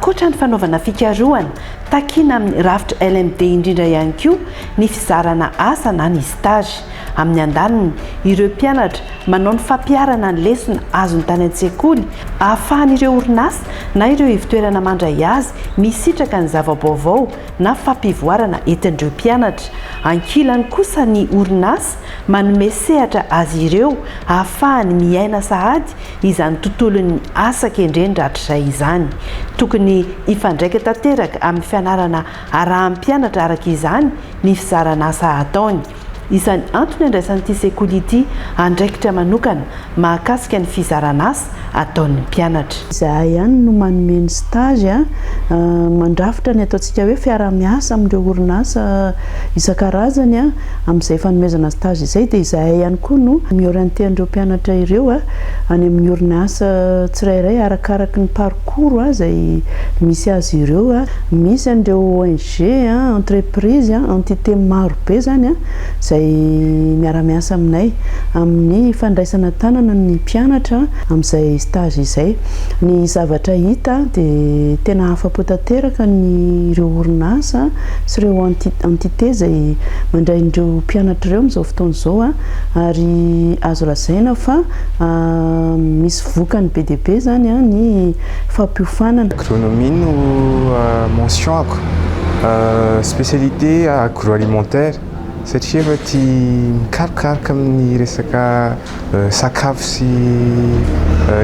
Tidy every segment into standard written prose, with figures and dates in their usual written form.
ankoatra ny fanaovana fikarohana takina amin'ny rafitra LMD indrindra ihany koa ny fizarana asa na ny stage. Amin'ny andaniny ireo mpianatra manao ny fampiarana ny lesona azony tany an-tsekoly ahafahan'ireo orinasa na ireo ivitoerana mandray azy misitraka ny zava-baovao na fampivoarana entin'ireo mpianatra. Ankilany kosa ny orinasa manome sehatra azy ireo ahafahany miaina sahady izany tontolon'ny asa kendreny ratrizay izany. Tokony ifandraika tanteraka amin'ny fianarana arahan'ny mpianatra araka izany ny fizarana asa ataony. Isan'ny antony andraisan'ity sekoly ity andraikitra manokana mahakasika ny fizarana asa ataon'ny mpianatra. Izahay ihany no manome ny stage mandrafitra ny ataontsika hoe fiara-miasa amin'ireo orinasa isan-karazany amin'izay fanomezana stage izay, dia izahay ihany koa no miorienté an'ireo mpianatra ireo any amin'ny orinasa tsirairay arakaraka ny parcours izay misy azy ireo. Misy an'ireo ONG, entreprise, entité maro be zany izay miara-miasa aminay amin'ny fandraisana tanana ny mpianatra amin'izay stage izay. Ny zavatra hita dia tena afa-po tanteraka ny ireo orinasa sy ireo entité izay mandray ireo mpianatra ireo amin'izao fotoana izao, ary azo lazaina fa misy vokany be dia be zany ny fampiofanana. Agronomie no mentionako, spécialité agroalimentaire satria efa tia mikarokaroka amin'ny resaka sakafo sy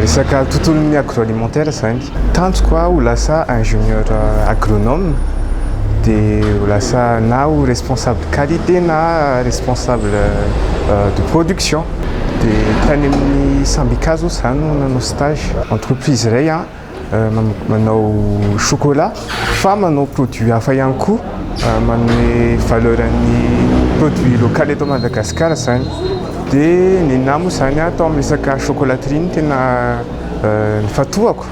resaka tontolon'ny agroalimentaire zany. Tanjoko ho lasa ingénieur agronome dia ho lasa na ho responsable qualité na responsable de production. Dia tany amin'ny Sambikazo zany no nanao stage. Entreprise iray manao chocolat fa manao produit hafa ihany koa, manome valeur ny produit local eto Madagasikara zany. Dia ny namo zany atao amin'ny resaka chocolaterie no tena nifatohako.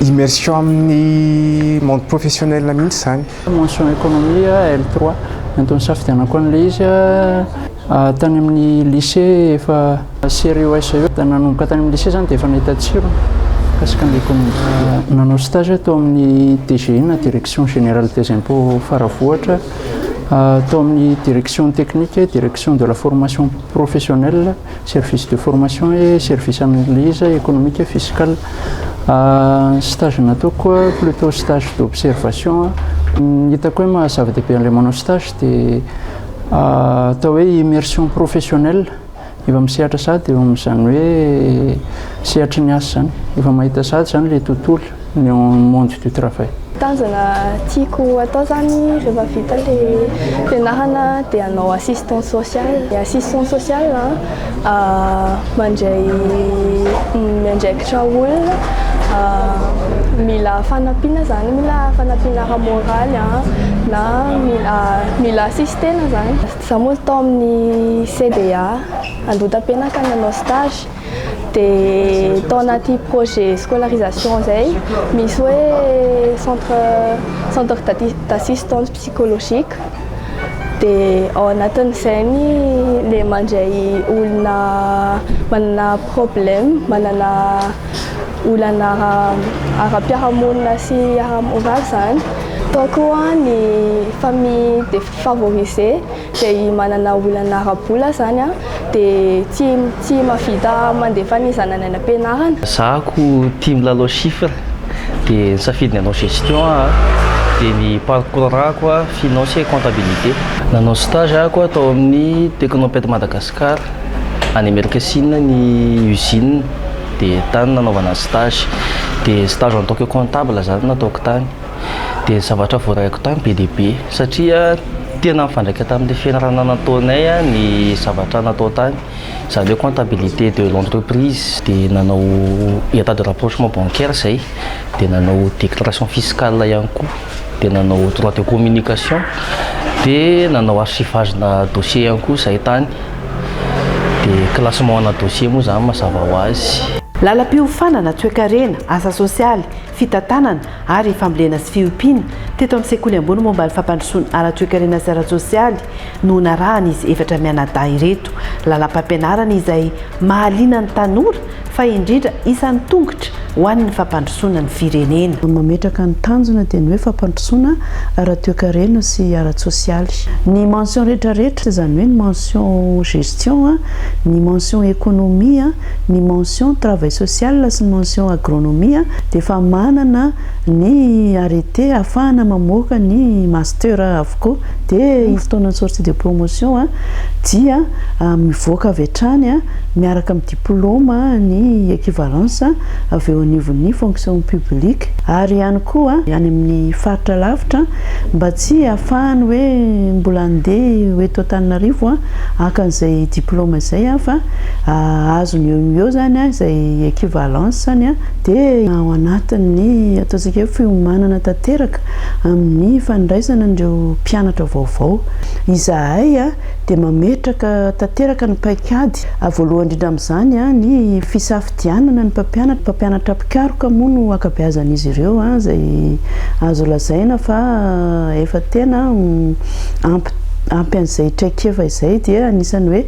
Immersion amin'ny monde professionnel mihitsy zany. Mention économie L3 natao nisafidianako an'ilay izy tany amin'ny lycée efa CREOS nanomboka tany amin'ny lycée zany dia efa nahita tsiro kasika ny économie. Nanao stage tao amin'ny DGI na direction générale des impôts faravohatra, tao amin'ny direction technique, direction de la formation professionnelle, service de formation et service analyse économique et fiscale. Stage nataoko plutôt stage d'observation. Hitako hoe mahazava-dehibe an'ilay manao stage dia atao hoe immersion professionnelle. Efa misehatra sady eo amin'izany hoe sehatry ny asa zany, efa mahita sady zany ilay tontolo ny monde du travail. Tanjona tiako atao zany rehefa vita ilay fianarana dia hanao assistance sociale. Assistance sociale mandray miandraikitra olona, mila fanampiana zany, mila fanampiana ara-moraly na mila assistena zany. Za moa tao amin'ny CDA Andotam-penaka nanao stage dia tao anaty projet scolarisation zay misy hoe centre d'assistance psychologique. Dia ao anatin'izay le mandray olona manana problème, manana olana ara-piarahamonina sy ara-moraly zany. Tao koa ny famille défavorisée dia manana olana ara-bola zany dia tia mavita mandefa ny zanany any am-pianarana. Zahako tia milalao chiffre dia nisafidy ny hanao gestion dia ny parcours rako finance et comptabilité. Nanao stage ako tao amin'ny Technoped Madagascar any Amerika Sina ny usine, dia tany nanaovana stage. Dia stage nataoko comptable zany nataoko tany. Dia zavatra voaraiko tany be dia be satria tena mifandraika tamin'ilay fianarana nataonay ny zavatra natao tany, izany hoe comptabilité de l'entreprise. Dia nanao état de rapprochement bancaire zay, dia nanao déclaration fiscale ihany koa, dia nanao droit de communication, dia nanao archivage na dossier ihany koa zay tany. Dia classement na dossier moa zany mazava ho azy. Lalam-piofanana, toe-karena, asa sosialy, fitantanana ary fambolena sy fiompiana teto amin'ny sekoly ambony momba ny fampandrosoana ara-toe-karena sy ara-sosialy no narahana izy efatra mianadahy ireto. Lalam-pampianarana izay mahaliana ny tanora fa indrindra isan'ny tongotra ho an'ny fampandrosoana ny firenena. Mametraka ny tanjona dia ny hoe fampandrosoana ara-toekarena sy ara-tsosialy. Ny mention rehetrarehetra zany hoe ny mention gestion, ny mention économie, ny mention travail social sy ny mention agronomie dia efa manana ny arrêté ahafahana mamoaka ny master avokoa. Dia fotoana sortie de promotion dia mivoaka avy hatrany miaraka amin'ny diplôme ny équivalence avy eo anivon'ny fonction publique. Ary ihany koa any amin'ny faritra lavitra mba tsy ahafahany hoe mbola andeha hoe tao Antananarivo akan'izay diplôme izay fa azony eo zany izay équivalence zany dia ao anatin'ny ataontsika hoe fiomanana tanteraka amin'ny fandraisana ireo mpianatra vaovao. Izahay dia mametraka tanteraka ny paikady voalohany indrindra amin'izany ny fisafidianana ny mpampianatra mpikaroka moa no akabeazan'izy ireo izay azo lazaina fa efa tena ampy an'izay traikefa izay dia anisany hoe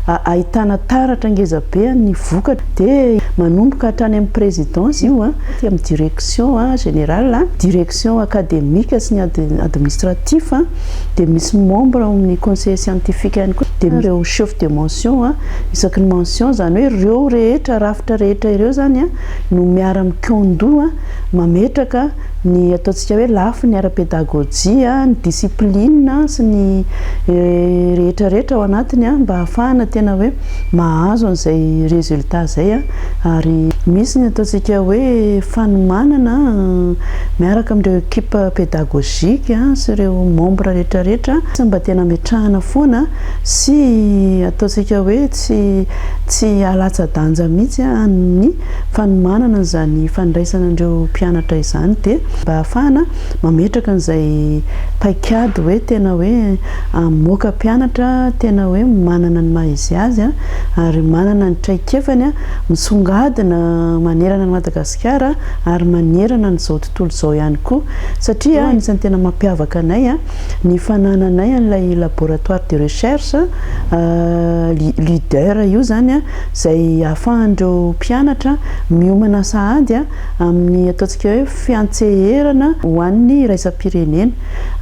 ahitana taratra ngezabe ny vokatra dia manomboka hatrany amin'ny présidence io amin'ny direction générale, direction académique sy ny administratif dia misy membre amin'ny conseil scientifique ihany koa dia ireo chef de mention isaky ny mention zany hoe ireo rehetra rafitra rehetra ireo zany no miara-mikondò mametraka ny ataontsika hoe lafy ny ara-pédagogie, ny discipline sy ny rehetrarehetra ao anatiny mba ahafahana tena hoe mahazo an'izay résultat zay ary misy ny ataontsika hoe fanomanana miaraka amin'ireo équipe pédagogique sy ireo membre rehetrarehetra mba tena metrahana foana sy ataontsika hoe tsy alatsa-danja mihitsy ny fanomanana zany fandraisana an'ireo mpianatra izany dia mba ahafahana mametraka an'izay paikady hoe tena hoe amoaka mpianatra tena hoe manana ny maha-izy azy ary manana ny traikefany misongadina manerana ny Madagasikara ary manerana n'izao tontolo izao ihany koa satria anisany tena mampiavaka anay ny fanananay an'ilay laboratoire de recherche leader io zany izay ahafahan'ireo mpianatra miomana sahady amin'ny ataontsika hoe fiantseherana ho an'ny raisam-pirenena.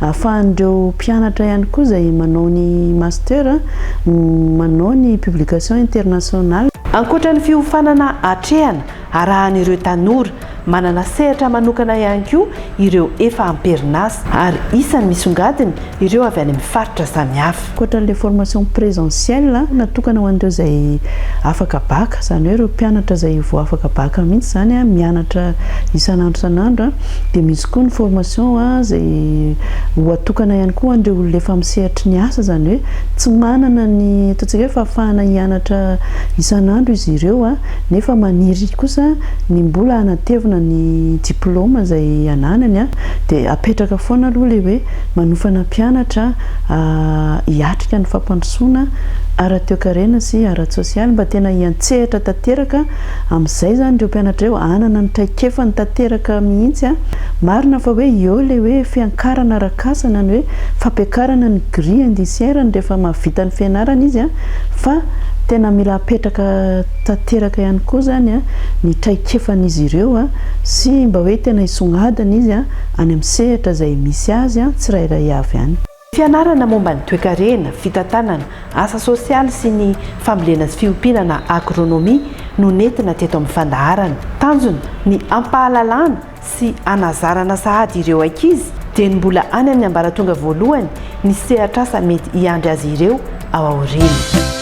Ahafahan'ireo mpianatra ihany koa izay manao ny master manao ny publication internationale. Ankoatra ny fiofanana hatrehana arahan'ireo tanora manana sehatra manokana ihany koa ireo efa amperinasa ary isany misongadiny ireo avy any amin'ny faritra samihafa. Ankoatran'ilay formation présentielle natokana ho an'ireo izay afaka baka zany hoe ireo mpianatra izay vao afaka baka mihitsy zany mianatra isan'andro dia misy koa ny formation izay ho atokana ihany koa an'ireo olona efa misehatry ny asa zany hoe tsy manana ny ataontsika hoe fahafahana hianatra isan'andro izy ireo nefa maniry kosa ny mbola anatevina ny diplôme izay ananany dia apetraka foana aloha le hoe manofana mpianatra hiatrika ny fampandrosoana ara-toekarena sy ara-tsosialy mba tena hiantsehatra tanteraka amin'izay zany ireo mpianatra ireo anana ny traikefa ny tanteraka mihitsy marina fa hoe eo le hoe fiankarana arak'asa ny hoe fampiakarana ny grille indiciaire rehefa mahavita ny fianarana izy fa tena mila apetraka tanteraka ihany koa zany ny traikefan'izy ireo sy mba hoe tena hisongadana izy any amin'ny sehatra izay misy azy tsirairay avy any. Fianarana momba ny toekarena, fitantanana, asa sosialy sy ny fambolena sy fiompiana agronomia no nentina teto amin'ny fandaharana. Tanjony ny ampahalalana sy anazarana sahady ireo ankizy dia ny mbola any amin'ny ambaratonga voalohany ny sehatra asa mety hiandry azy ireo ao aoriana.